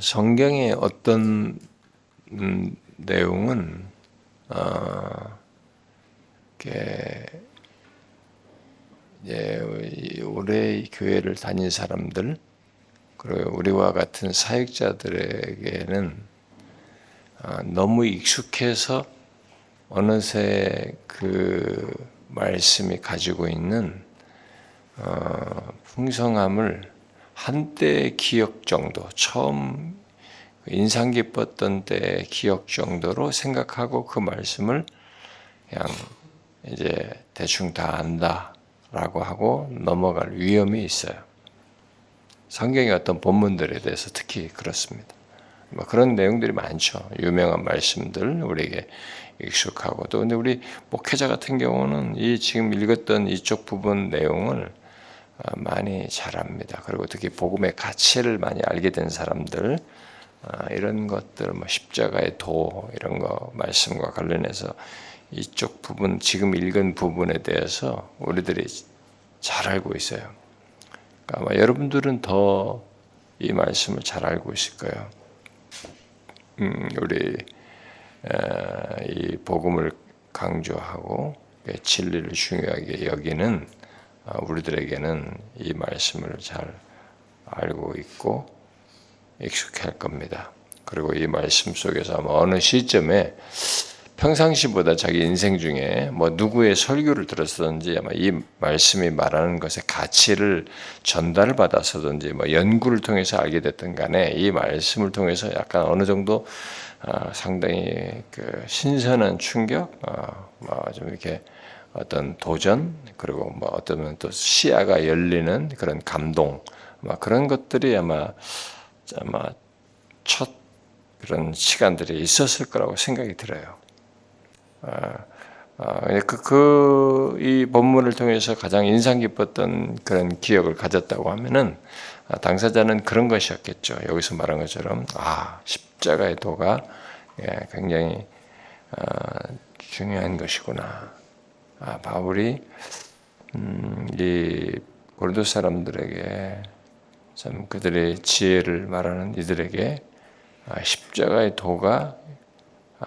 성경의 어떤 내용은 이렇게 이제 오래 교회를 다닌 사람들 그리고 우리와 같은 사역자들에게는 너무 익숙해서 어느새 그 말씀이 가지고 있는 풍성함을 한때의 기억 정도, 처음 인상 깊었던 때의 기억 정도로 생각하고 그 말씀을 그냥 이제 대충 다 안다라고 하고 넘어갈 위험이 있어요. 성경의 어떤 본문들에 대해서 특히 그렇습니다. 뭐 그런 내용들이 많죠. 유명한 말씀들 우리에게 익숙하고 또 근데 우리 목회자 같은 경우는 이 지금 읽었던 이쪽 부분 내용을 많이 잘 압니다. 그리고 특히 복음의 가치를 많이 알게 된 사람들 이런 것들 뭐 십자가의 도 이런 거 말씀과 관련해서 이쪽 부분 지금 읽은 부분에 대해서 우리들이 잘 알고 있어요. 그러니까 아마 여러분들은 더 이 말씀을 잘 알고 있을 거예요. 우리 이 복음을 강조하고 진리를 중요하게 여기는 우리들에게는 이 말씀을 잘 알고 있고 익숙할 겁니다. 그리고 이 말씀 속에서 아마 어느 시점에 평상시보다 자기 인생 중에 뭐 누구의 설교를 들었든지 아마 이 말씀이 말하는 것의 가치를 전달을 받아서든지 뭐 연구를 통해서 알게 됐든 간에 이 말씀을 통해서 약간 어느 정도 상당히 그 신선한 충격, 뭐 좀 이렇게 어떤 도전 그리고 뭐 어쩌면 또 시야가 열리는 그런 감동, 그런 것들이 아마 첫 그런 시간들이 있었을 거라고 생각이 들어요. 이 본문을 통해서 가장 인상 깊었던 그런 기억을 가졌다고 하면은 당사자는 그런 것이었겠죠. 여기서 말한 것처럼 십자가의 도가 굉장히 중요한 것이구나. 바울이 이 고린도 사람들에게 참 그들의 지혜를 말하는 이들에게 십자가의 도가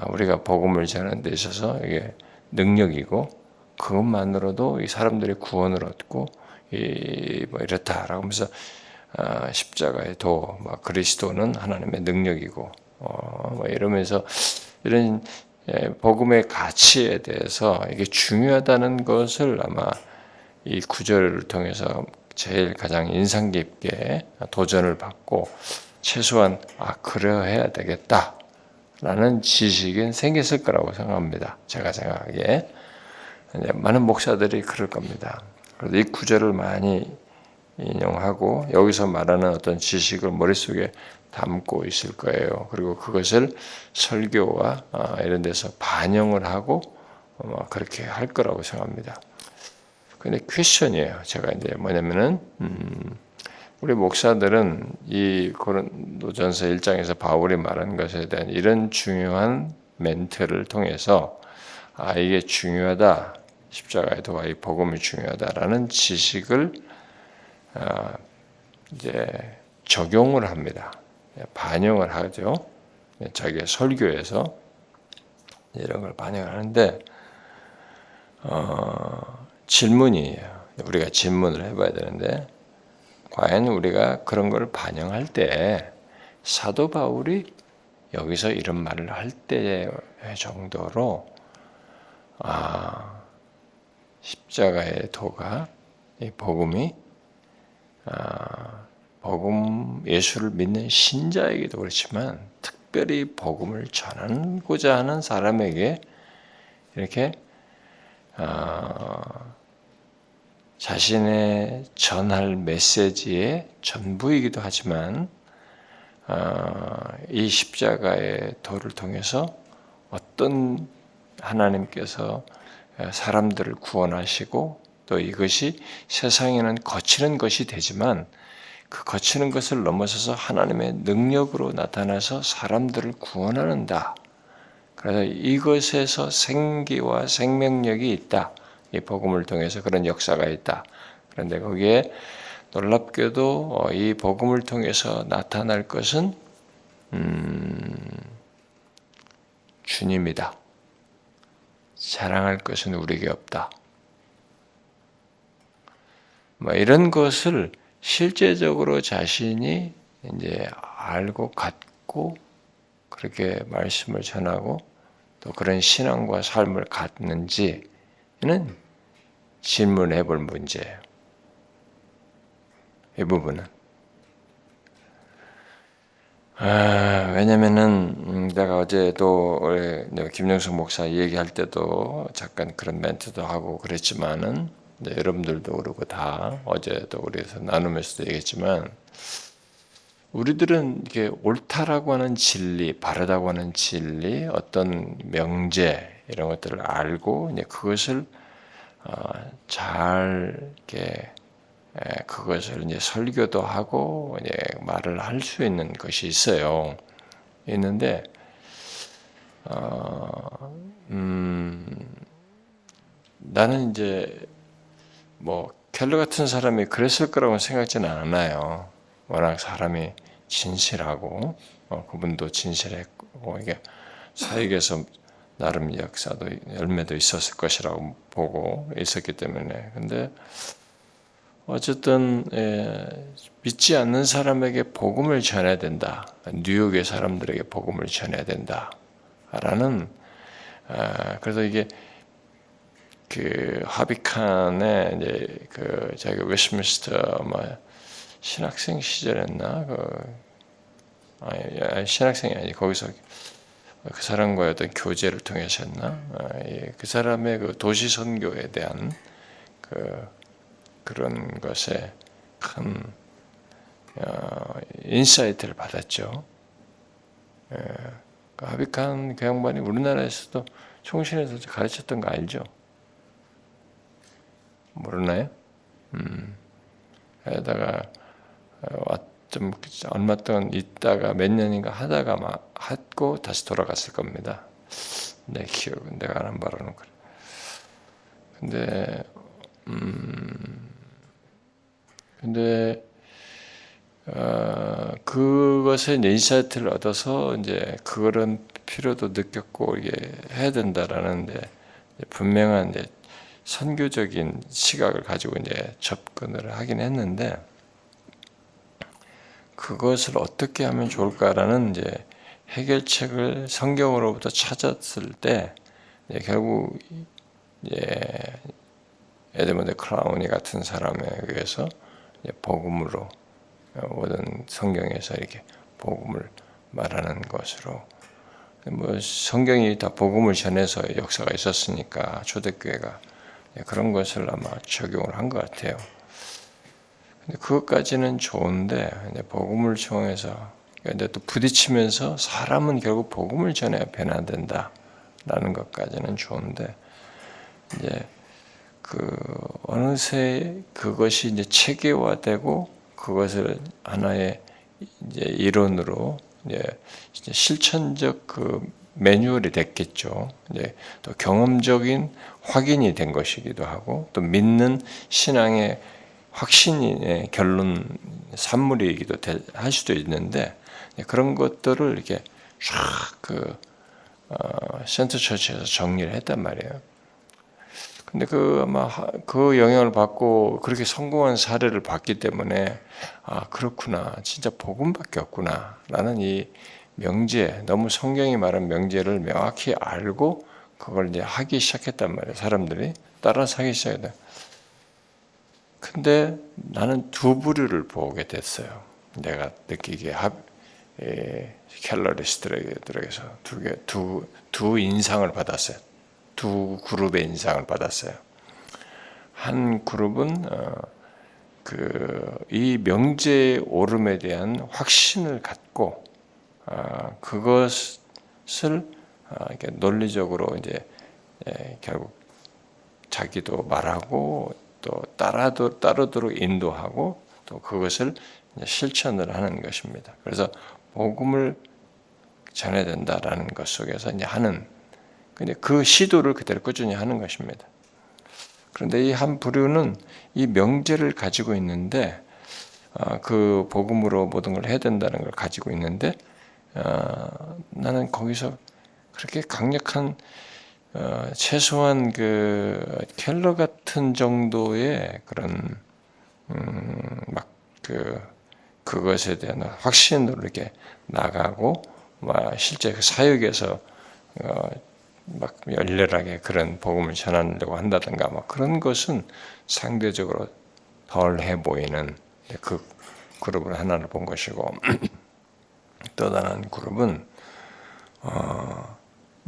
우리가 복음을 전하는 데 있어서 이게 능력이고 그것만으로도 이 사람들의 구원을 얻고 뭐 이렇다라고 하면서 십자가의 도, 그리스도는 하나님의 능력이고 뭐 이러면서 이런 복음의 가치에 대해서 이게 중요하다는 것을 아마 이 구절을 통해서 제일 가장 인상 깊게 도전을 받고 최소한 그래야 되겠다. 라는 지식은 생겼을 거라고 생각합니다. 제가 생각하기에. 많은 목사들이 그럴 겁니다. 그래서 이 구절을 많이 인용하고 여기서 말하는 어떤 지식을 머릿속에 담고 있을 거예요. 그리고 그것을 설교와 이런 데서 반영을 하고 그렇게 할 거라고 생각합니다. 근데 퀘션이에요. 제가 이제 뭐냐면은 우리 목사들은 이 고린도전서 1장에서 바울이 말한 것에 대한 이런 중요한 멘트를 통해서 이게 중요하다. 십자가의 도와 이 복음이 중요하다라는 지식을 이제 적용을 합니다. 반영을 하죠. 자기의 설교에서 이런 걸 반영을 하는데 질문이에요. 우리가 질문을 해봐야 되는데 과연 우리가 그런 걸 반영할 때 사도 바울이 여기서 이런 말을 할 때 정도로 십자가의 도가 이 복음이 복음 예수를 믿는 신자에게도 그렇지만 특별히 복음을 전하고자 하는 사람에게 이렇게 자신의 전할 메시지의 전부이기도 하지만 이 십자가의 도를 통해서 어떤 하나님께서 사람들을 구원하시고 또 이것이 세상에는 거치는 것이 되지만 그 거치는 것을 넘어서서 하나님의 능력으로 나타나서 사람들을 구원하는다. 그래서 이것에서 생기와 생명력이 있다. 이 복음을 통해서 그런 역사가 있다. 그런데 거기에 놀랍게도 이 복음을 통해서 나타날 것은 주님이다. 자랑할 것은 우리에게 없다. 뭐 이런 것을 실제적으로 자신이 이제 알고 갖고 그렇게 말씀을 전하고 또 그런 신앙과 삶을 갖는지는 질문해 볼 문제예요. 이 부분은. 왜냐면은 내가 어제도 김영숙 목사 얘기할 때도 잠깐 그런 멘트도 하고 그랬지만은 여러분들도 그러고 다 어제도 우리에서 나누면서도 얘기했지만 우리들은 이게 옳다라고 하는 진리, 바르다고 하는 진리, 어떤 명제 이런 것들을 알고 이제 그것을 잘 이렇게 그것을 이제 설교도 하고 이제 말을 할 수 있는 것이 있어요. 있는데 나는 이제 뭐 켈러 같은 사람이 그랬을 거라고 생각지는 않아요. 워낙 사람이 진실하고 그분도 진실했고 이게 사역에서 나름 역사도 열매도 있었을 것이라고 보고 있었기 때문에 근데 어쨌든 믿지 않는 사람에게 복음을 전해야 된다. 뉴욕의 사람들에게 복음을 전해야 된다라는 그래서 이게 그 하비칸의 이제 그 자기 웨스트민스터 신학생 시절했나 신학생이 아니 거기서 그 사람과의 어떤 교제를 통해서 했나 그 사람의 그 도시 선교에 대한 그런 것에 큰 인사이트를 받았죠. 그 하비칸 그 양반이 우리나라에서도 총신에서 가르쳤던 거 알죠? 모르나요? 에다가 좀 얼마 동안 있다가 몇 년인가 하다가 막 하고 다시 돌아갔을 겁니다. 내 기억은 내가 아는 바로는 그래. 근데 그것에 인사이트를 얻어서 이제 그런 필요도 느꼈고 이게 해야 된다라는 분명한 선교적인 시각을 가지고 이제 접근을 하긴 했는데 그것을 어떻게 하면 좋을까라는 이제 해결책을 성경으로부터 찾았을 때 결국 에드먼드 클라우니 같은 사람에 의해서 복음으로 모든 성경에서 이렇게 복음을 말하는 것으로 뭐 성경이 다 복음을 전해서 역사가 있었으니까 초대교회가 그런 것을 아마 적용을 한 것 같아요. 근데 그것까지는 좋은데 복음을 통해서 근데 또 부딪히면서 사람은 결국 복음을 전해야 변화된다라는 것까지는 좋은데 이제 어느새 그것이 이제 체계화되고 그것을 하나의 이제 이론으로 이제 실천적 매뉴얼이 됐겠죠. 이제 또 경험적인 확인이 된 것이기도 하고 또 믿는 신앙의 확신의 결론 산물이기도 할 수도 있는데 그런 것들을 이렇게 쫙 센터 처치에서 정리를 했단 말이에요. 근데 아마 그 영향을 받고 그렇게 성공한 사례를 봤기 때문에 그렇구나 진짜 복음밖에 없구나라는 이 명제 너무 성경이 말한 명제를 명확히 알고 그걸 이제 하기 시작했단 말이에요. 사람들이 따라서 하기 시작했다. 근데 나는 두 부류를 보게 됐어요. 내가 느끼기에 켈러리스트들에게서 두 인상을 받았어요. 두 그룹의 인상을 받았어요. 한 그룹은 이 명제의 옳음에 대한 확신을 갖고 그것을 이렇게 논리적으로 이제 결국 자기도 말하고 또 따르도록 인도하고 또 그것을 실천을 하는 것입니다. 그래서 복음을 전해야 된다라는 것 속에서 이제 근데 그 시도를 그대로 꾸준히 하는 것입니다. 그런데 이 한 부류는 이 명제를 가지고 있는데 그 복음으로 모든 걸 해야 된다는 걸 가지고 있는데 나는 거기서 그렇게 강력한 최소한 그 켈러 같은 정도의 그런 그것에 대한 확신으로 이렇게 나가고 실제 그 사역에서 막 열렬하게 그런 복음을 전하려고 한다든가 그런 것은 상대적으로 덜해 보이는 그 그룹을 하나를 본 것이고 또 다른 그룹은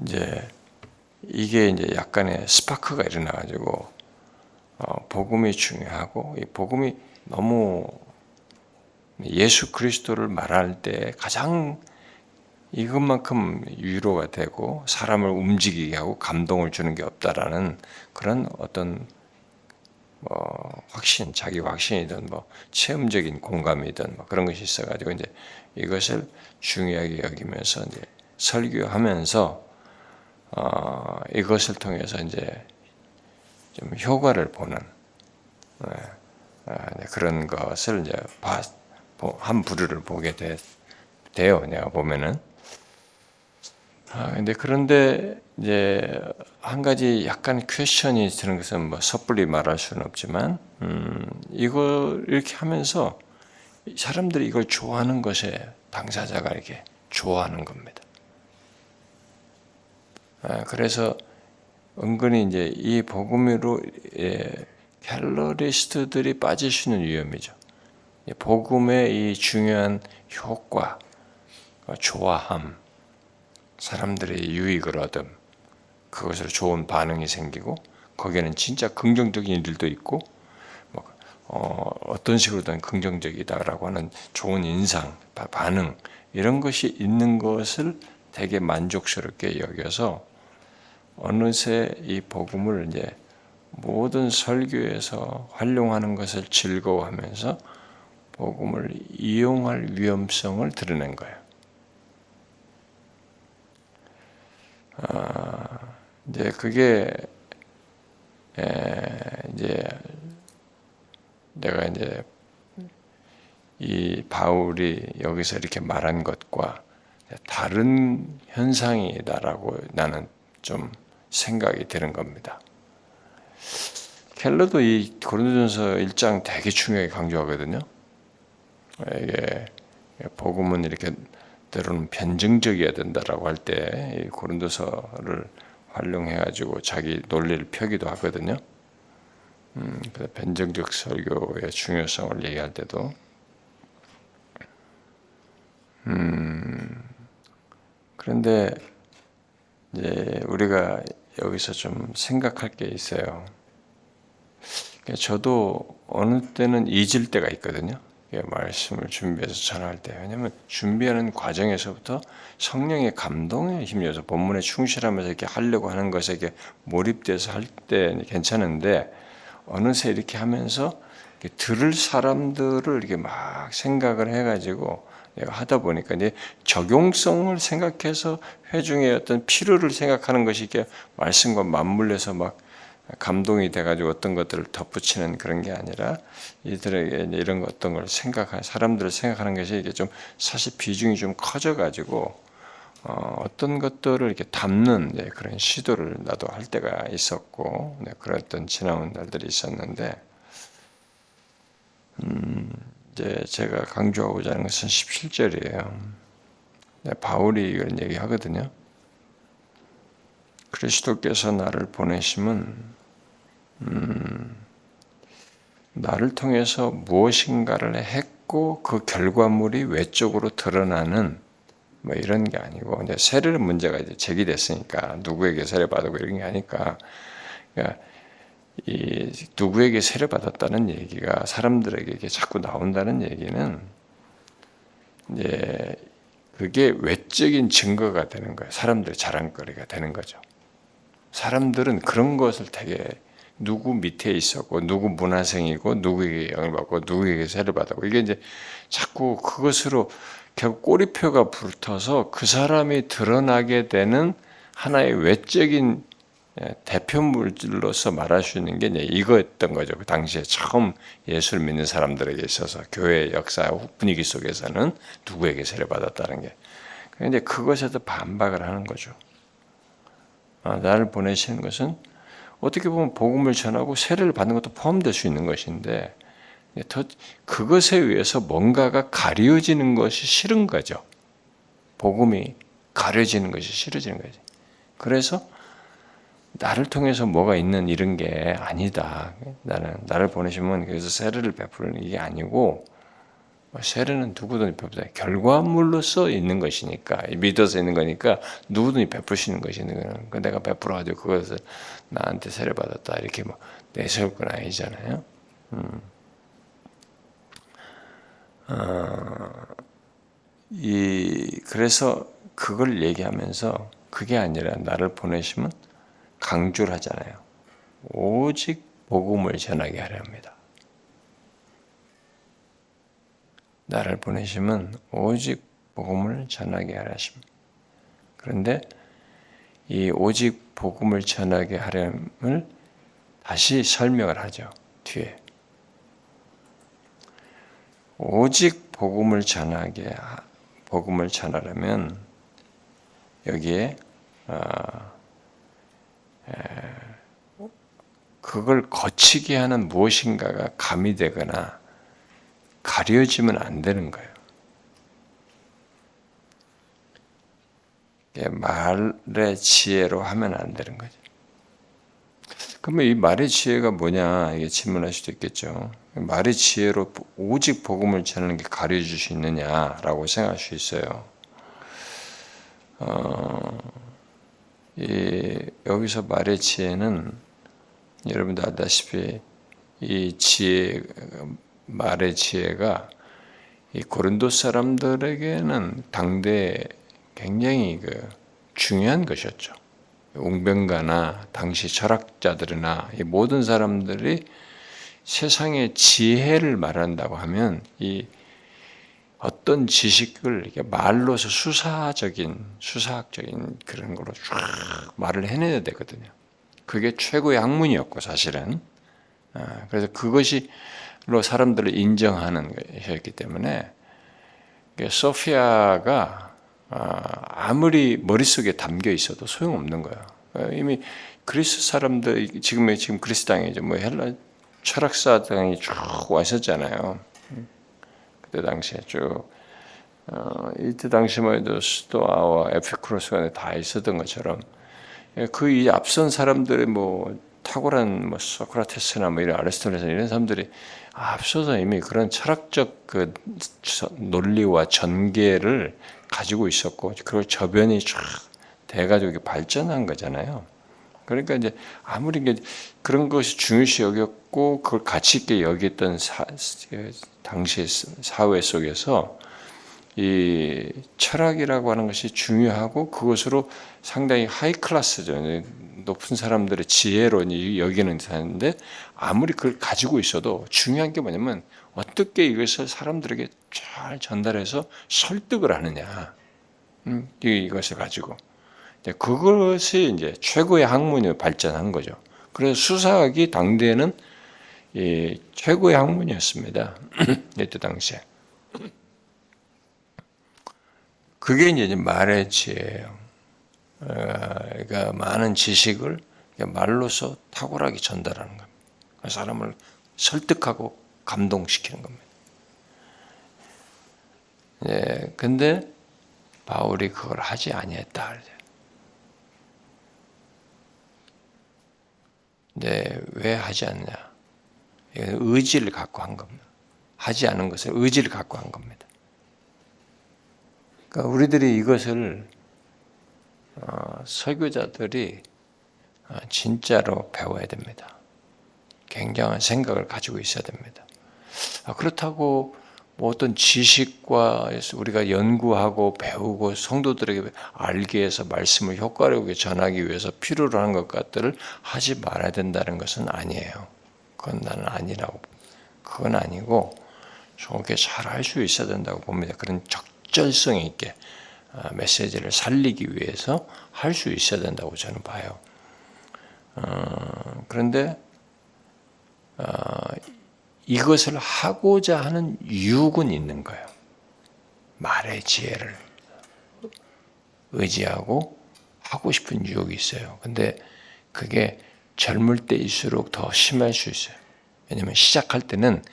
이제 이게 이제 약간의 스파크가 일어나가지고 복음이 중요하고 이 복음이 너무 예수 그리스도를 말할 때 가장 이것만큼 위로가 되고 사람을 움직이게 하고 감동을 주는 게 없다라는 그런 어떤 확신, 자기 확신이든 체험적인 공감이든 그런 것이 있어가지고 이제 이것을 중요하게 여기면서 이제 설교하면서 이것을 통해서 이제 좀 효과를 보는 그런 것을 이제 한 부류를 보게 돼요. 내가 보면은. 그런데 이제 한 가지 약간 퀘션이 드는 것은 섣불리 말할 수는 없지만, 이걸 이렇게 하면서 사람들이 이걸 좋아하는 것에 당사자가 이렇게 좋아하는 겁니다. 그래서 은근히 이제 이 복음으로 갤러리스트들이 빠질 수 있는 위험이죠. 복음의 이 중요한 효과, 좋아함, 사람들의 유익을 얻음, 그것으로 좋은 반응이 생기고 거기에는 진짜 긍정적인 일들도 있고 어떤 식으로든 긍정적이다라고 하는 좋은 인상, 반응 이런 것이 있는 것을 되게 만족스럽게 여겨서 어느새 이 복음을 이제 모든 설교에서 활용하는 것을 즐거워하면서 복음을 이용할 위험성을 드러낸 거예요. 이제 그게 이제 내가 이제 이 바울이 여기서 이렇게 말한 것과 다른 현상이다라고 나는 좀 생각이 드는 겁니다. 켈러도 이 고린도전서 1장 되게 중요하게 강조하거든요. 이게 복음은 이렇게 때로는 변증적이어야 된다라고 할 때 고린도서를 활용해가지고 자기 논리를 펴기도 하거든요. 변증적 설교의 중요성을 얘기할 때도 그런데 이제 우리가 여기서 좀 생각할 게 있어요. 저도 어느 때는 잊을 때가 있거든요. 말씀을 준비해서 전할 때. 왜냐하면 준비하는 과정에서부터 성령의 감동에 힘줘서 본문에 충실하면서 이렇게 하려고 하는 것에 이렇게 몰입돼서 할 때 괜찮은데 어느새 이렇게 하면서 들을 사람들을 이렇게 막 생각을 해가지고 내가 하다 보니까 이제 적용성을 생각해서 회중의 어떤 필요를 생각하는 것이 이렇게 말씀과 맞물려서 막 감동이 돼가지고 어떤 것들을 덧붙이는 그런 게 아니라 이들에게 이런 어떤 걸 생각하는 사람들을 생각하는 것이 이게 좀 사실 비중이 좀 커져가지고 어떤 것들을 이렇게 담는 그런 시도를 나도 할 때가 있었고 그랬던 지나온 날들이 있었는데 이제 제가 강조하고자 하는 것은 17절이에요. 바울이 이런 얘기하거든요. 그리스도께서 나를 보내심은 나를 통해서 무엇인가를 했고 그 결과물이 외적으로 드러나는 이런 게 아니고 이제 세례 문제가 이제 제기됐으니까 누구에게 세례 받고 이런 게 아니까 그러니까 이 누구에게 세례 받았다는 얘기가 사람들에게 자꾸 나온다는 얘기는 이제 그게 외적인 증거가 되는 거예요. 사람들의 자랑거리가 되는 거죠. 사람들은 그런 것을 되게 누구 밑에 있었고 누구 문화생이고 누구에게 영을 받고 누구에게 세례 받았고 이게 이제 자꾸 그것으로 결국 꼬리표가 붙어서 그 사람이 드러나게 되는 하나의 외적인 대표물로서 말할 수 있는 게 이제 이거였던 거죠. 그 당시에 처음 예수를 믿는 사람들에게 있어서 교회 역사 분위기 속에서는 누구에게 세례 받았다는 게 그런데 그것에도 반박을 하는 거죠. 나를 보내시는 것은 어떻게 보면 복음을 전하고 세례를 받는 것도 포함될 수 있는 것인데 그것에 의해서 뭔가가 가려지는 것이 싫은 거죠. 복음이 가려지는 것이 싫어지는 거죠. 그래서 나를 통해서 뭐가 있는 이런 게 아니다. 나를 보내시면 그래서 세례를 베푸는 게 아니고 세례는 누구든지 베푸다. 결과물로서 있는 것이니까 믿어서 있는 거니까 누구든지 베푸시는 것이니까 내가 베풀어가지고 그것을 나한테 세례 받았다 이렇게 뭐 내세울 건 아니잖아요. 그래서 그걸 얘기하면서 그게 아니라 나를 보내시면 강조를 하잖아요. 오직 복음을 전하게 하려 합니다. 나를 보내시면 오직 복음을 전하게 하려 하십니다. 그런데 이 오직 복음을 전하게 하려를 다시 설명을 하죠. 뒤에. 오직 복음을 전하려면 여기에 그걸 거치게 하는 무엇인가가 가미되거나 가려지면 안 되는 거예요. 말의 지혜로 하면 안 되는 거죠. 그러면 이 말의 지혜가 뭐냐 이게 질문할 수도 있겠죠. 말의 지혜로 오직 복음을 전하는 게 가려질 수 있느냐라고 생각할 수 있어요. 여기서 말의 지혜는 여러분도 알다시피 이 말의 지혜가 이 고린도 사람들에게는 당대 굉장히 중요한 것이었죠. 웅변가나 당시 철학자들이나 이 모든 사람들이 세상의 지혜를 말한다고 하면 이 어떤 지식을 이렇게 말로서 수사학적인 그런 걸로 쫙 말을 해내야 되거든요. 그게 최고의 학문이었고 사실은 그래서 그것이로 사람들을 인정하는 것이었기 때문에 소피아가 아무리 머릿속에 담겨 있어도 소용없는 거예요. 이미 그리스 사람들 지금 그리스 땅이죠. 뭐 헬라 철학사 등이 쭉 왔었잖아요. 그때 당시에 쭉 이때 당시만 해도 스토아와 에피쿠로스가 다 있었던 것처럼 그 이 앞선 사람들의 뭐 탁월한 뭐 소크라테스나 뭐 이런 아리스토텔레스 이런 사람들이 앞서서 이미 그런 철학적 그 논리와 전개를 가지고 있었고 그걸 저변이 쫙 돼가지고 발전한 거잖아요. 그러니까 이제 아무리 그런 것이 중요시 여겼고 그걸 가치 있게 여겼던 당시 사회 속에서 이 철학이라고 하는 것이 중요하고 그것으로 상당히 하이 클래스죠. 높은 사람들의 지혜로 여기는 사는데 아무리 그걸 가지고 있어도 중요한 게 뭐냐면 어떻게 이것을 사람들에게 잘 전달해서 설득을 하느냐. 이것을 가지고. 그것이 이제 최고의 학문이 발전한 거죠. 그래서 수사학이 당대에는 최고의 학문이었습니다. 이때 당시에. 그게 이제 말의 지혜예요. 그러니까 많은 지식을 말로서 탁월하게 전달하는 겁니다. 사람을 설득하고 감동시키는 겁니다. 근데 바울이 그걸 하지 아니했다. 근데 왜 하지 않냐? 의지를 갖고 한 겁니다. 하지 않은 것을 의지를 갖고 한 겁니다. 그러니까 우리들이 이것을 설교자들이 진짜로 배워야 됩니다. 굉장한 생각을 가지고 있어야 됩니다. 그렇다고 뭐 어떤 지식과 우리가 연구하고 배우고 성도들에게 알게 해서 말씀을 효과력있게 전하기 위해서 필요로 하는 것들을 하지 말아야 된다는 것은 아니에요. 그건 나는 아니라고. 그건 아니고 좋게 잘 할 수 있어야 된다고 봅니다. 그런 적절성 있게 메시지를 살리기 위해서 할 수 있어야 된다고 저는 봐요. 그런데 이것을 하고자 하는 유혹은 있는 거예요. 말의 지혜를. 의지하고 하고 싶은 유혹이 있어요. 근데 그게 젊을 때일수록 더 심할 수 있어요. 왜냐면 시작할 때는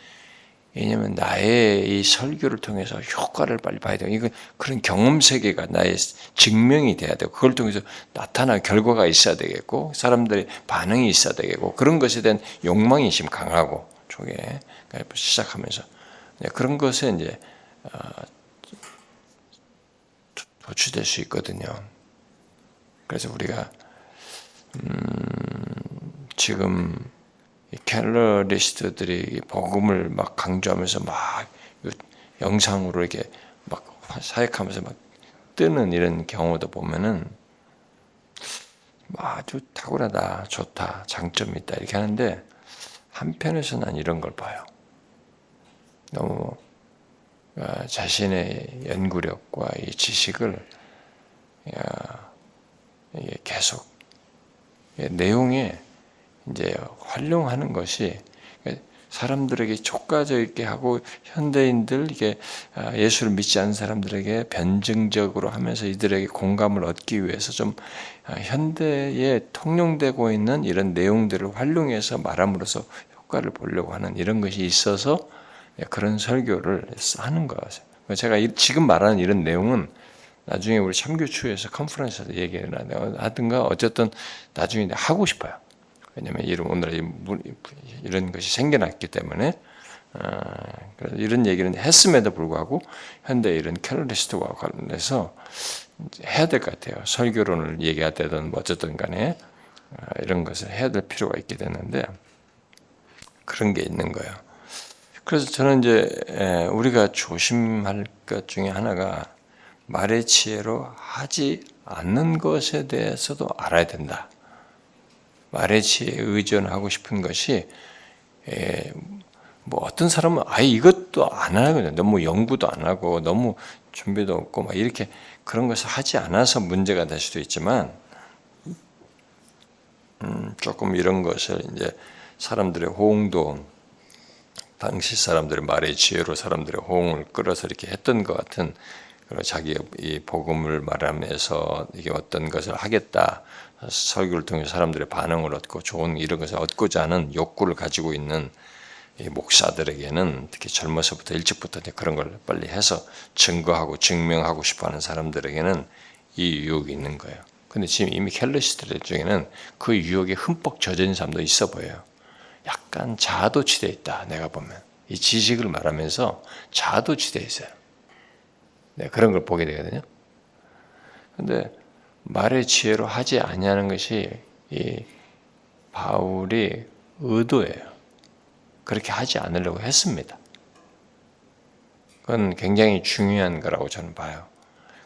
왜냐면 나의 이 설교를 통해서 효과를 빨리 봐야 돼요. 이거 그런 경험 세계가 나의 증명이 돼야 되고 그걸 통해서 나타난 결과가 있어야 되겠고 사람들의 반응이 있어야 되겠고 그런 것에 대한 욕망이 지금 강하고 쪽에 시작하면서 그런 것에 이제 도취될 수 있거든요. 그래서 우리가 지금 갤러리스트들이 복음을 막 강조하면서 막 영상으로 이렇게 막 사역하면서 막 뜨는 이런 경우도 보면은 아주 탁월하다, 좋다, 장점이 있다 이렇게 하는데 한편에서 난 이런 걸 봐요. 너무 자신의 연구력과 이 지식을 계속 내용에 이제 활용하는 것이 사람들에게 촉과적이게 하고 현대인들 이게 예수를 믿지 않는 사람들에게 변증적으로 하면서 이들에게 공감을 얻기 위해서 좀 현대에 통용되고 있는 이런 내용들을 활용해서 말함으로써 효과를 보려고 하는 이런 것이 있어서 그런 설교를 하는 것이에요. 제가 지금 말하는 이런 내용은 나중에 우리 참교추에서 컨퍼런스에서 얘기를 하든가 어쨌든 나중에 하고 싶어요. 왜냐하면 오늘 이런 것이 생겨났기 때문에 그래서 이런 얘기는 했음에도 불구하고 현대 이런 캘러리스트와 관련해서 해야 될 것 같아요. 설교론을 얘기할 때든 뭐 어쨌든 간에 이런 것을 해야 될 필요가 있게 되는데 그런 게 있는 거예요. 그래서 저는 이제 우리가 조심할 것 중에 하나가 말의 지혜로 하지 않는 것에 대해서도 알아야 된다. 말의 지혜에 의존하고 싶은 것이 뭐 어떤 사람은 아예 이것도 안 하거든요. 너무 연구도 안 하고 너무 준비도 없고 막 이렇게 그런 것을 하지 않아서 문제가 될 수도 있지만 조금 이런 것을 이제 사람들의 호응도 당시 사람들의 말의 지혜로 사람들의 호응을 끌어서 이렇게 했던 것 같은 그리고 자기 이 복음을 말하면서 이게 어떤 것을 하겠다 설교를 통해서 사람들의 반응을 얻고 좋은 이런 것을 얻고자 하는 욕구를 가지고 있는 이 목사들에게는 특히 젊어서부터 일찍부터 그런 걸 빨리 해서 증거하고 증명하고 싶어하는 사람들에게는 이 유혹이 있는 거예요. 근데 지금 이미 캘러리스트들 중에는 그 유혹에 흠뻑 젖은 사람도 있어 보여요. 약간 자아도취되어 있다. 내가 보면 이 지식을 말하면서 자아도취되어 있어요. 네, 그런 걸 보게 되거든요. 근데 말의 지혜로 하지 아니하는 것이 이 바울이 의도예요. 그렇게 하지 않으려고 했습니다. 그건 굉장히 중요한 거라고 저는 봐요.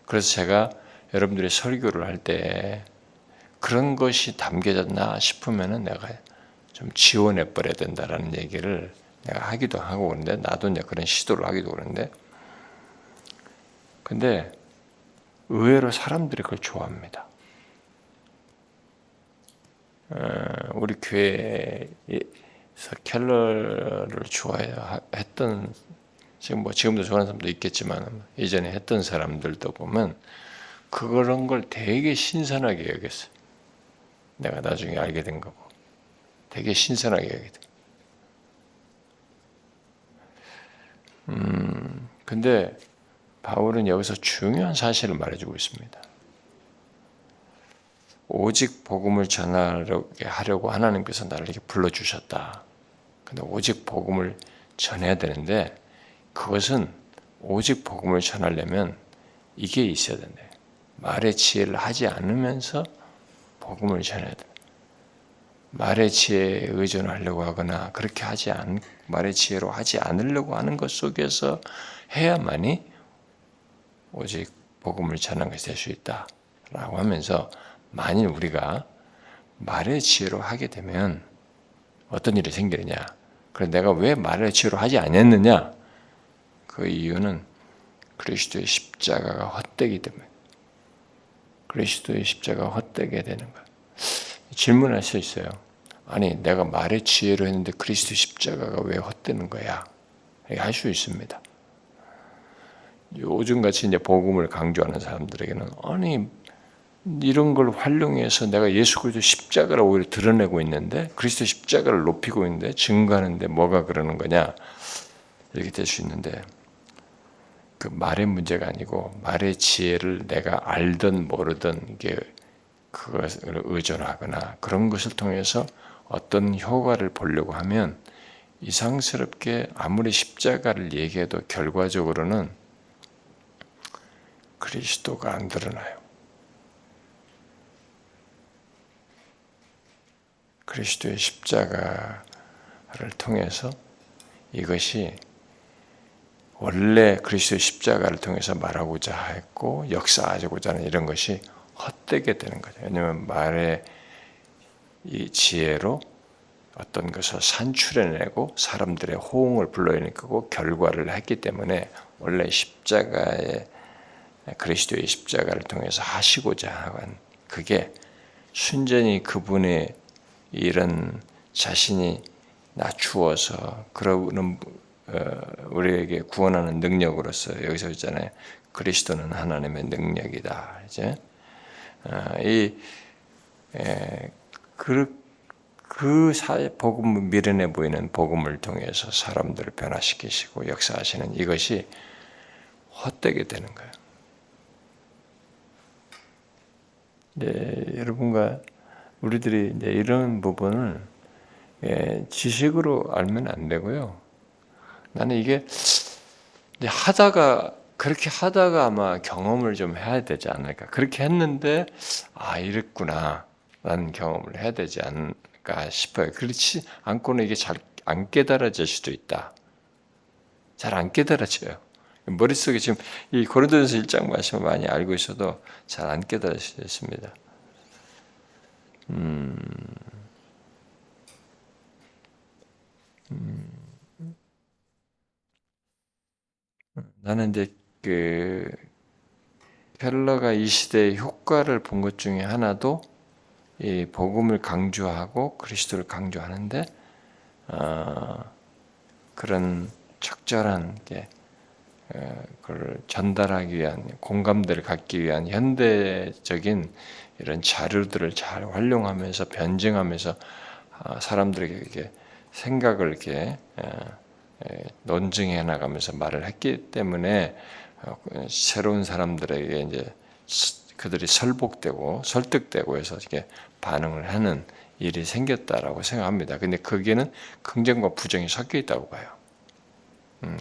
그래서 제가 여러분들이 설교를 할 때 그런 것이 담겨졌나 싶으면은 내가 좀 지원해 버려야 된다라는 얘기를 내가 하기도 하고 그러는데 나도 이제 그런 시도를 하기도 그러는데 근데 의외로 사람들이 그걸 좋아합니다. 우리 교회에서 켈러를 좋아했던 지금도 좋아하는 사람도 있겠지만 이전에 했던 사람들도 보면 그런 걸 되게 신선하게 여겼어요. 내가 나중에 알게 된 거고 되게 신선하게 여기다. 근데 바울은 여기서 중요한 사실을 말해주고 있습니다. 오직 복음을 전하려고 하나님께서 나를 이렇게 불러주셨다. 근데 오직 복음을 전해야 되는데 그것은 오직 복음을 전하려면 이게 있어야 된다. 말의 지혜를 하지 않으면서 복음을 전해야 돼. 말의 지혜에 의존하려고 하거나 그렇게 말의 지혜로 하지 않으려고 하는 것 속에서 해야만이 오직 복음을 전하는 것이 될 수 있다라고 하면서 만일 우리가 말의 지혜로 하게 되면 어떤 일이 생기느냐? 그래서 내가 왜 말의 지혜로 하지 않았느냐? 그 이유는 그리스도의 십자가가 헛되기 때문에 그리스도의 십자가가 헛되게 되는 거예요. 질문할 수 있어요. 아니 내가 말의 지혜로 했는데 그리스도 십자가가 왜 헛되는 거야? 이렇게 할 수 있습니다. 요즘같이 이제 복음을 강조하는 사람들에게는 아니 이런 걸 활용해서 내가 예수 그리스도 십자가를 오히려 드러내고 있는데 그리스도 십자가를 높이고 있는데 증거하는데 뭐가 그러는 거냐 이렇게 될 수 있는데 그 말의 문제가 아니고 말의 지혜를 내가 알든 모르든 이게 그것을 의존하거나 그런 것을 통해서 어떤 효과를 보려고 하면 이상스럽게 아무리 십자가를 얘기해도 결과적으로는 그리스도가 안 드러나요. 그리스도의 십자가를 통해서 이것이 원래 그리스도의 십자가를 통해서 말하고자 했고 역사하고자 하는 이런 것이 헛되게 되는 거죠. 왜냐하면 말의 이 지혜로 어떤 것을 산출해내고 사람들의 호응을 불러일으킬 거고 결과를 했기 때문에 원래 십자가의 그리스도의 십자가를 통해서 하시고자 한 그게 순전히 그분의 이런 자신이 낮추어서 그러는 우리에게 구원하는 능력으로서 여기서 있잖아요. 그리스도는 하나님의 능력이다. 이제 그 사회 복음을 미련해 보이는 복음을 통해서 사람들을 변화시키시고 역사하시는 이것이 헛되게 되는 거예요. 여러분과 우리들이 이런 부분을 지식으로 알면 안 되고요. 나는 이게 그렇게 하다가 아마 경험을 좀 해야 되지 않을까. 그렇게 했는데 이랬구나 라는 경험을 해야 되지 않을까 싶어요. 그렇지 않고는 이게 잘 안 깨달아질 수도 있다. 잘 안 깨달아져요. 머릿속에 지금 이 고린도전서 1장 말씀을 많이 알고 있어도 잘 안 깨달을 수 있습니다. 나는 이제 켈러가 이 시대의 효과를 본 것 중에 하나도 이 복음을 강조하고 그리스도를 강조하는데 그런 적절한 그걸 전달하기 위한 공감대를 갖기 위한 현대적인 이런 자료들을 잘 활용하면서 변증하면서 사람들에게 이렇게 생각을 이렇게 논증해 나가면서 말을 했기 때문에 새로운 사람들에게 이제 그들이 설득되고 해서 이렇게 반응을 하는 일이 생겼다라고 생각합니다. 근데 거기에는 긍정과 부정이 섞여 있다고 봐요.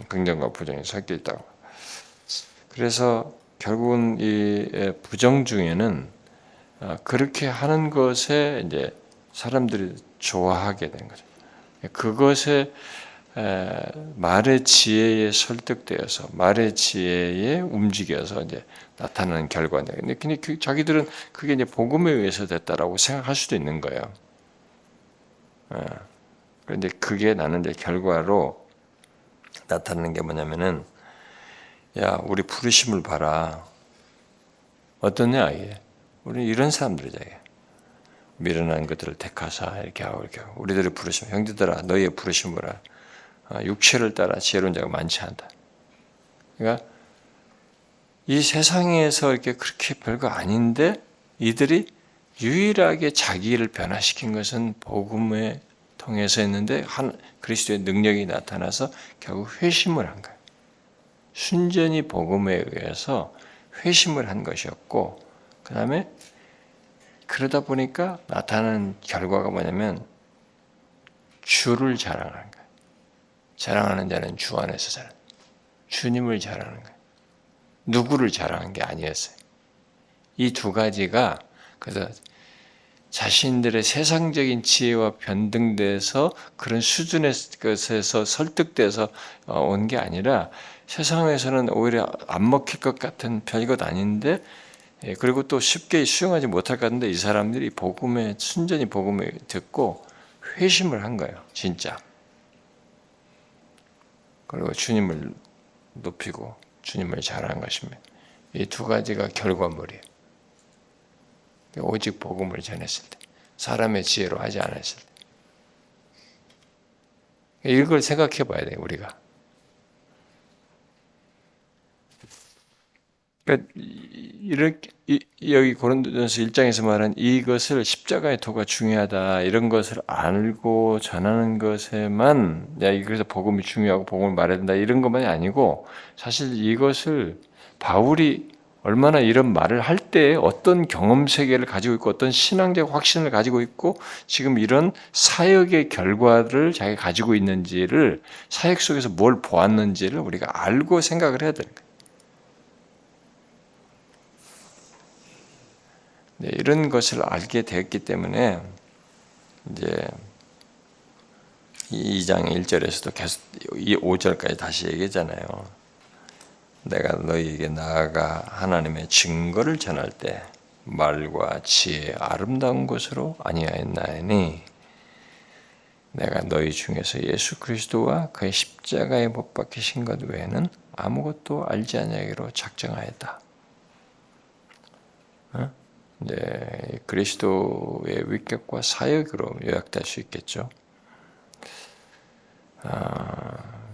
긍정과 부정이 섞여 있다고. 그래서 결국은 이 부정 중에는 그렇게 하는 것에 이제 사람들이 좋아하게 되는 거죠. 그것에 말의 지혜에 설득되어서 말의 지혜에 움직여서 이제 나타나는 결과인데, 근데 자기들은 그게 이제 복음에 의해서 됐다라고 생각할 수도 있는 거예요. 그런데 그게 나는 이제 결과로 나타나는 게 뭐냐면은, 야, 우리 부르심을 봐라. 어떠냐 이게? 우리 이런 사람들이잖아요. 미련한 것들을 택하사 이렇게 하고 우리들의 부르심, 형제들아 너희의 부르심을 알아. 육체를 따라 지혜로운 자가 많지 않다. 그러니까 이 세상에서 이렇게 그렇게 별거 아닌데 이들이 유일하게 자기를 변화시킨 것은 복음에 통해서 했는데 그리스도의 능력이 나타나서 결국 회심을 한 거예요. 순전히 복음에 의해서 회심을 한 것이었고, 그 다음에 그러다 보니까 나타나는 결과가 뭐냐면 주를 자랑하는 거예요. 자랑하는 자는 주 안에서 자랑. 주님을 자랑하는 거예요. 누구를 자랑한 게 아니었어요. 이 두 가지가 그래서 자신들의 세상적인 지혜와 변등돼서 그런 수준의 것에서 설득돼서 온 게 아니라 세상에서는 오히려 안 먹힐 것 같은 별것 아닌데 그리고 또 쉽게 수용하지 못할 것 같은데 이 사람들이 순전히 복음을 듣고 회심을 한 거예요. 진짜. 그리고 주님을 높이고 주님을 잘한 것입니다. 이 두 가지가 결과물이에요. 오직 복음을 전했을 때, 사람의 지혜로 하지 않았을 때. 이걸 생각해 봐야 돼요, 우리가. 그러니까 이렇게 여기 고린도전서 1장에서 말한 이것을 십자가의 도가 중요하다 이런 것을 알고 전하는 것에만 그래서 복음이 중요하고 복음을 말해야 된다 이런 것만이 아니고 사실 이것을 바울이 얼마나 이런 말을 할 때 어떤 경험 세계를 가지고 있고 어떤 신앙적 확신을 가지고 있고 지금 이런 사역의 결과를 자기가 가지고 있는지를 사역 속에서 뭘 보았는지를 우리가 알고 생각을 해야 되는 거예요. 네, 이런 것을 알게 되었기 때문에 이제 2장 1절에서도 계속 이 5절까지 다시 얘기하잖아요. 내가 너희에게 나아가 하나님의 증거를 전할 때 말과 지혜 아름다운 것으로 아니하였나니 내가 너희 중에서 예수 그리스도와 그의 십자가에 못 박히신 것 외에는 아무것도 알지 아니하기로 작정하였다. 네, 그리스도의 위격과 사역으로 요약될 수 있겠죠.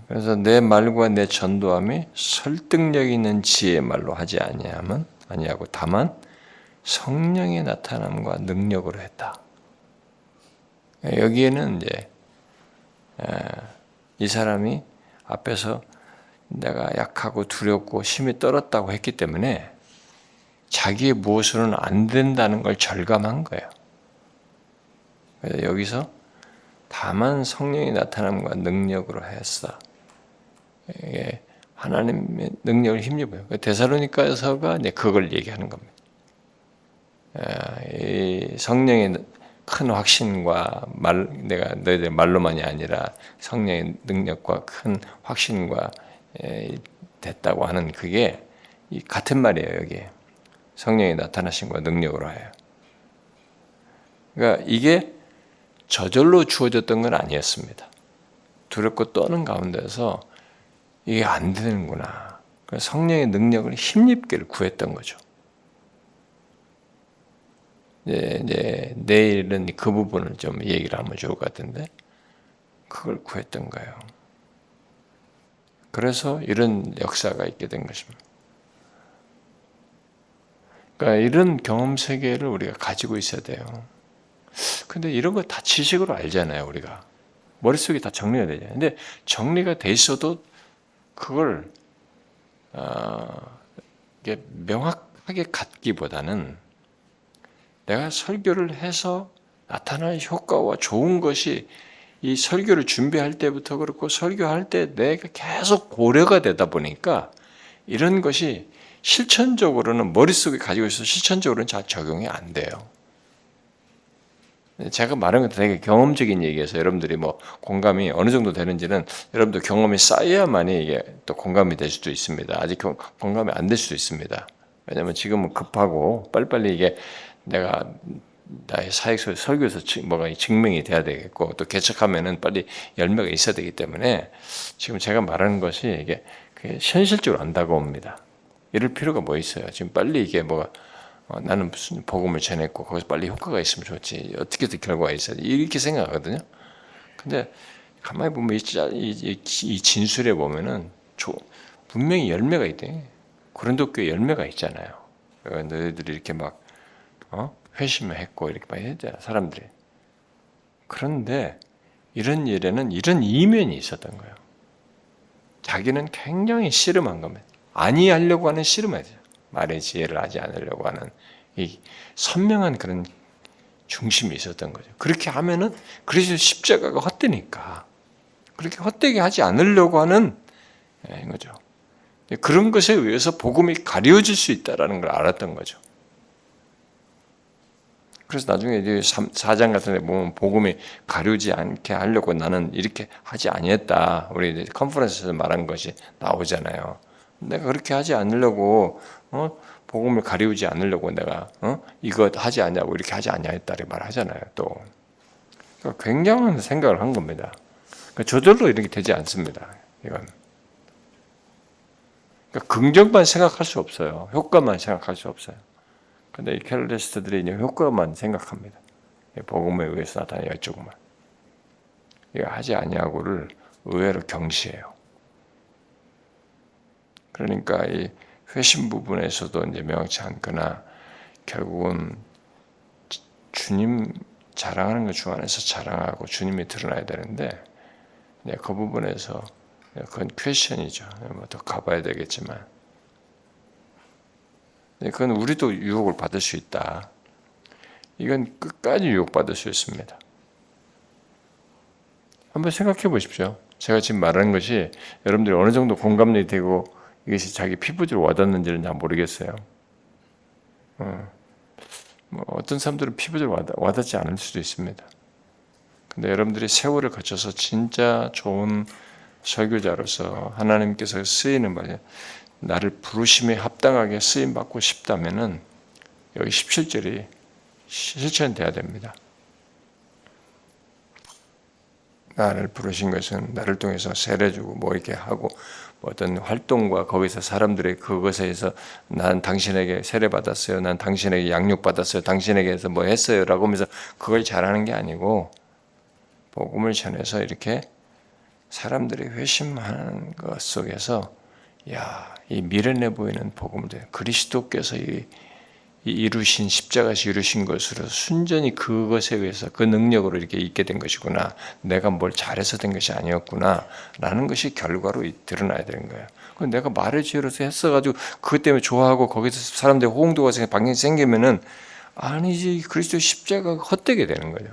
그래서 내 말과 내 전도함이 설득력 있는 지혜의 말로 하지 아니하고 다만 성령의 나타남과 능력으로 했다. 여기에는 이제 이 사람이 앞에서 내가 약하고 두렵고 심히 떨었다고 했기 때문에 자기의 무엇으로는 안 된다는 걸 절감한 거예요. 그래서 여기서 다만 성령의 나타남과 능력으로 했어. 이게 하나님의 능력을 힘입어요. 데살로니가서가 이제 그걸 얘기하는 겁니다. 이 성령의 큰 확신과 내가 너희들 말로만이 아니라 성령의 능력과 큰 확신과 됐다고 하는 그게 같은 말이에요. 여기 성령이 나타나심과 능력으로 해요. 그러니까 이게 저절로 주어졌던 건 아니었습니다. 두렵고 떠는 가운데서 이게 안 되는구나. 성령의 능력을 힘입기를 구했던 거죠. 이제 내일은 그 부분을 좀 얘기를 하면 좋을 것 같은데 그걸 구했던 거예요. 그래서 이런 역사가 있게 된 것입니다. 그러니까 이런 경험 세계를 우리가 가지고 있어야 돼요. 근데 이런 거 다 지식으로 알잖아요, 우리가. 머릿속에 다 정리가 되잖아요. 근데 정리가 돼 있어도 그걸 이게 명확하게 갖기보다는 내가 설교를 해서 나타날 효과와 좋은 것이 이 설교를 준비할 때부터 그렇고 설교할 때 내가 계속 고려가 되다 보니까 이런 것이 실천적으로는 머릿속에 가지고 있어서 실천적으로는 잘 적용이 안 돼요. 제가 말한 건 되게 경험적인 얘기여서 여러분들이 뭐 공감이 어느 정도 되는지는 여러분들 경험이 쌓여야만이 이게 또 공감이 될 수도 있습니다. 아직 공감이 안 될 수도 있습니다. 왜냐하면 지금은 급하고 빨리빨리 이게 내가 나의 사역서 설교에서 뭐가 증명이 돼야 되겠고 또 개척하면은 빨리 열매가 있어야 되기 때문에 지금 제가 말하는 것이 이게 현실적으로 안 다가옵니다. 이럴 필요가 뭐 있어요? 지금 빨리 이게 뭐가 나는 무슨 복음을 전했고 거기서 빨리 효과가 있으면 좋지 어떻게든 결과가 있어야지 이렇게 생각하거든요. 근데 가만히 보면 이 진술에 보면은 분명히 열매가 있대. 고린도 교회 열매가 있잖아요. 너희들이 이렇게 막 회심을 했고 이렇게 많이 했잖아 사람들이. 그런데 이런 일에는 이런 이면이 있었던 거예요. 자기는 굉장히 씨름한 겁니다. 아니하려고 하는 씨름이죠. 말의 지혜를 하지 않으려고 하는 이 선명한 그런 중심이 있었던 거죠. 그렇게 하면은 그래서 십자가가 헛되니까 그렇게 헛되게 하지 않으려고 하는 거죠. 그런 것에 의해서 복음이 가려질 수 있다는 걸 알았던 거죠. 그래서 나중에 이제 4장 같은 데 보면 복음이 가려지 않게 하려고 나는 이렇게 하지 아니했다. 우리 이제 컨퍼런스에서 말한 것이 나오잖아요. 내가 그렇게 하지 않으려고 복음을 가리우지 않으려고 내가 이거 하지 않냐고 이렇게 하지 않냐했다 이렇게 말하잖아요. 또 그러니까 굉장한 생각을 한 겁니다. 그러니까 저절로 이렇게 되지 않습니다. 이건 그러니까 긍정만 생각할 수 없어요. 효과만 생각할 수 없어요. 근데 이 캘리스트들이 이제 효과만 생각합니다. 복음에 의해서 나타나는 이쪽만 이거 하지 아니하고를 의외로 경시해요. 그러니까 이 회심 부분에서도 이제 명확치 않거나 결국은 주님 자랑하는 것 중 안에서 자랑하고 주님이 드러나야 되는데 그 부분에서 그건 퀘션이죠. 뭐 더 가봐야 되겠지만 그건 우리도 유혹을 받을 수 있다. 이건 끝까지 유혹받을 수 있습니다. 한번 생각해 보십시오. 제가 지금 말하는 것이 여러분들이 어느 정도 공감이 되고 이것이 자기 피부적으로 와닿는지는 잘 모르겠어요. 뭐 어떤 사람들은 피부적으로 와닿지 않을 수도 있습니다. 근데 여러분들이 세월을 거쳐서 진짜 좋은 설교자로서 하나님께서 쓰이는 말이에요. 나를 부르심에 합당하게 쓰임받고 싶다면은 여기 17절이 실천돼야 됩니다. 나를 부르신 것은 나를 통해서 세례주고 뭐 이렇게 하고 뭐 어떤 활동과 거기서 사람들의 그것에서 난 당신에게 세례 받았어요. 난 당신에게 양육 받았어요. 당신에게서 뭐 했어요라고 하면서 그걸 잘하는 게 아니고 복음을 전해서 이렇게 사람들이 회심하는 것 속에서 이 미련해 보이는 복음을 그리스도께서 이루신 십자가에서 이루신 것으로 순전히 그것에 의해서 그 능력으로 이렇게 있게 된 것이구나. 내가 뭘 잘해서 된 것이 아니었구나. 라는 것이 결과로 드러나야 되는 거예요. 내가 말을 지으로서 했어가지고 그것 때문에 좋아하고 거기서 사람들의 호응도가 방향이 생기면은 아니지 그리스도 십자가가 헛되게 되는 거죠.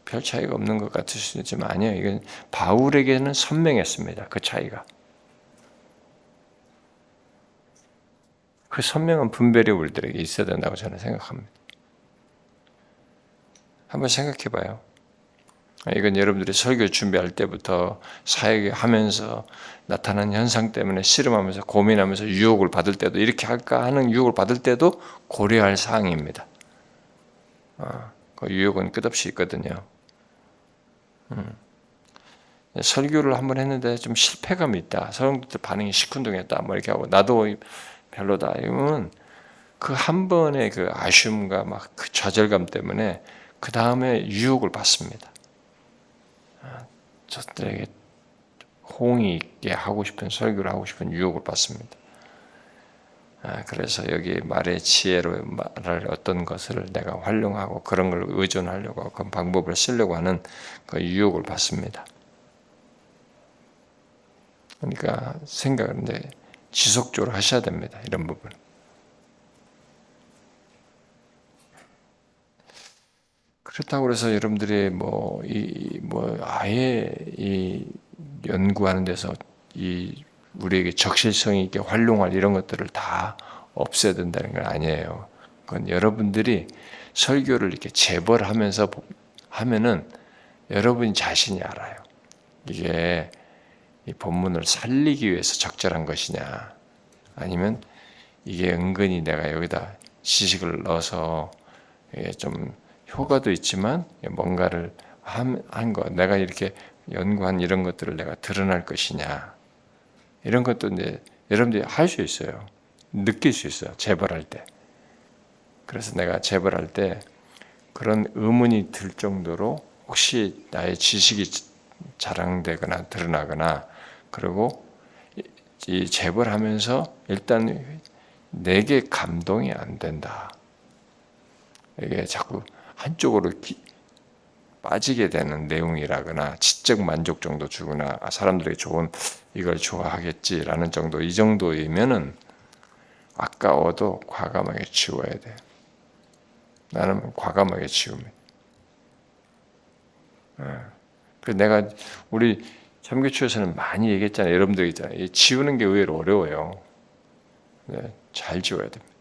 별 차이가 없는 것 같을 수 있지만 아니에요. 이건 바울에게는 선명했습니다. 그 차이가. 그 선명한 분별이 우리들에게 있어야 된다고 저는 생각합니다. 한번 생각해 봐요. 이건 여러분들이 설교 준비할 때부터 사역하면서 나타난 현상 때문에 씨름하면서 고민하면서 유혹을 받을 때도 이렇게 할까 하는 유혹을 받을 때도 고려할 사항입니다. 그 유혹은 끝없이 있거든요. 설교를 한번 했는데 좀 실패감이 있다. 성도들 반응이 시큰둥했다. 뭐 이렇게 하고 나도 별로다. 이러면 그 한 번의 그 아쉬움과 막 그 좌절감 때문에 그 다음에 유혹을 받습니다. 저들에게 호응이 있게 하고 싶은 설교를 하고 싶은 유혹을 받습니다. 그래서 여기 말의 지혜로 말할 어떤 것을 내가 활용하고 그런 걸 의존하려고 하고 그 방법을 쓰려고 하는 그 유혹을 받습니다. 그러니까 생각을 지속적으로 하셔야 됩니다. 이런 부분. 그렇다고 해서 여러분들이 아예 이 연구하는 데서 우리에게 적실성 있게 활용할 이런 것들을 다 없애야 된다는 건 아니에요. 그건 여러분들이 설교를 이렇게 재벌하면서 하면은 여러분 자신이 알아요. 이게 이 본문을 살리기 위해서 적절한 것이냐, 아니면 이게 은근히 내가 여기다 지식을 넣어서 좀 효과도 있지만 뭔가를 한 거, 내가 이렇게 연구한 이런 것들을 내가 드러날 것이냐, 이런 것도 이제 여러분들이 할 수 있어요. 느낄 수 있어요. 재벌할 때. 그래서 내가 재벌할 때 그런 의문이 들 정도로 혹시 나의 지식이 자랑되거나 드러나거나, 그리고 이 재벌하면서 일단 내게 감동이 안 된다. 이게 자꾸 한쪽으로 빠지게 되는 내용이라거나 지적 만족 정도 주거나 사람들에게 좋은 이걸 좋아하겠지라는 정도, 이 정도이면은 아까워도 과감하게 지워야 돼. 나는 과감하게 지웁니다. 그래서 내가 우리 참교추에서는 많이 얘기했잖아요. 여러분들 있잖아요. 지우는 게 의외로 어려워요. 네, 잘 지워야 됩니다.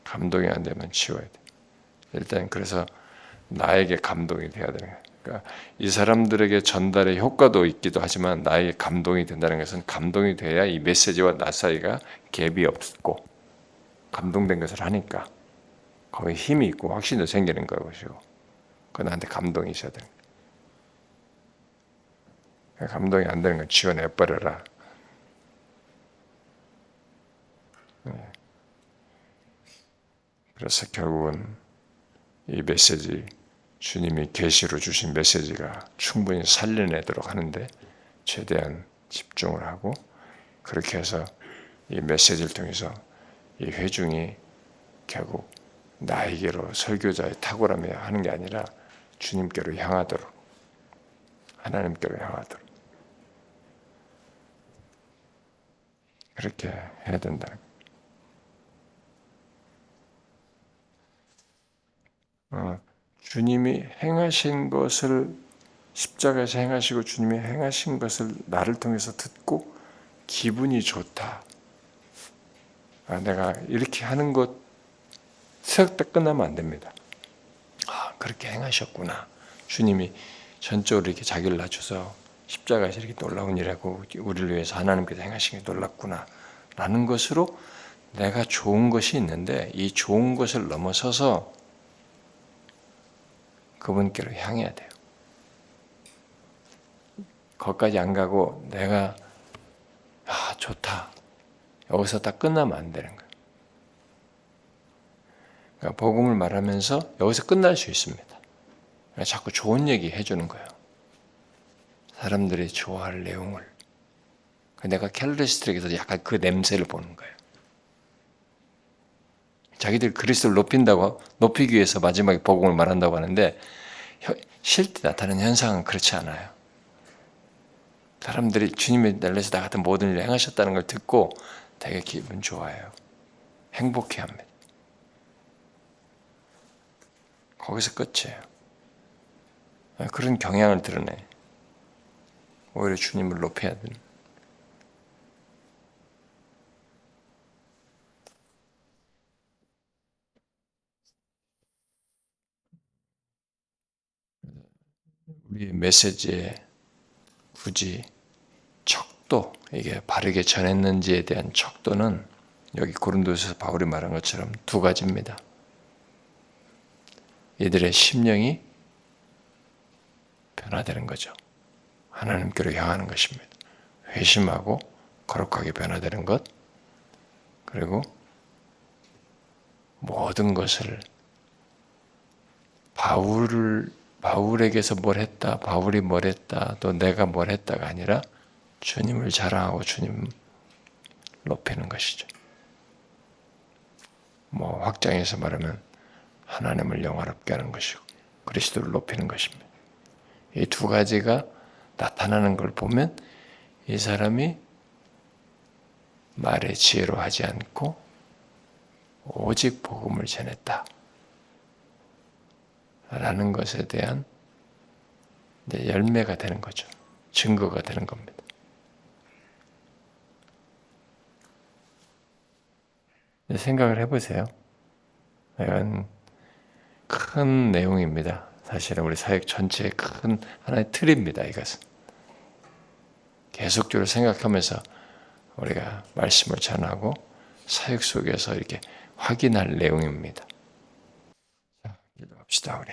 감동이 안 되면 지워야 돼. 일단 그래서 나에게 감동이 돼야 되는 거예요. 그러니까 이 사람들에게 전달의 효과도 있기도 하지만 나에게 감동이 된다는 것은 감동이 돼야 이 메시지와 나 사이가 갭이 없고 감동된 것을 하니까 거기에 힘이 있고 확신도 생기는 것이고, 그 나한테 감동이 있어야 되는 거예요. 감동이 안 되는 건 지워내버려라. 그래서 결국은 이 메시지, 주님이 계시로 주신 메시지가 충분히 살려내도록 하는데 최대한 집중을 하고 그렇게 해서 이 메시지를 통해서 이 회중이 결국 나에게로 설교자의 탁월함이 하는 게 아니라 주님께로 향하도록 하나님께로 향하도록 그렇게 해야 된다는 거예요. 주님이 행하신 것을 십자가에서 행하시고 주님이 행하신 것을 나를 통해서 듣고 기분이 좋다. 내가 이렇게 하는 것 생각 끝나면 안 됩니다. 그렇게 행하셨구나. 주님이 전적으로 이렇게 자기를 낮춰서 십자가에서 이렇게 놀라운 일하고 우리를 위해서 하나님께서 행하신 게 놀랍구나. 라는 것으로 내가 좋은 것이 있는데 이 좋은 것을 넘어서서 그분께로 향해야 돼요. 거기까지 안 가고 내가 좋다. 여기서 딱 끝나면 안 되는 거예요. 그러니까 복음을 말하면서 여기서 끝날 수 있습니다. 그러니까 자꾸 좋은 얘기 해주는 거예요. 사람들이 좋아할 내용을. 내가 캘리스트릭에서 약간 그 냄새를 보는 거예요. 자기들 그리스도를 높이기 위해서 마지막에 복음을 말한다고 하는데 실제 나타나는 현상은 그렇지 않아요. 사람들이 주님의 날려서 나 같은 모든 일을 행하셨다는 걸 듣고 되게 기분 좋아해요. 행복해합니다. 거기서 끝이에요. 그런 경향을 드러내. 오히려 주님을 높여야 되는. 우리의 메시지에 굳이 척도, 이게 바르게 전했는지에 대한 척도는 여기 고린도서에서 바울이 말한 것처럼 두 가지입니다. 이들의 심령이 변화되는 거죠. 하나님께로 향하는 것입니다. 회심하고 거룩하게 변화되는 것, 그리고 모든 것을 바울에게서 뭘 했다, 바울이 뭘 했다, 또 내가 뭘 했다가 아니라 주님을 자랑하고 주님 높이는 것이죠. 확장해서 말하면 하나님을 영화롭게 하는 것이고 그리스도를 높이는 것입니다. 이 두 가지가 나타나는 걸 보면 이 사람이 말에 지혜로 하지 않고 오직 복음을 전했다 라는 것에 대한 열매가 되는 거죠. 증거가 되는 겁니다. 생각을 해보세요. 이건 큰 내용입니다. 사실은 우리 사역 전체의 큰 하나의 틀입니다. 이것은 계속적으로 생각하면서 우리가 말씀을 전하고 사역 속에서 이렇게 확인할 내용입니다. 자, 기도합시다 우리.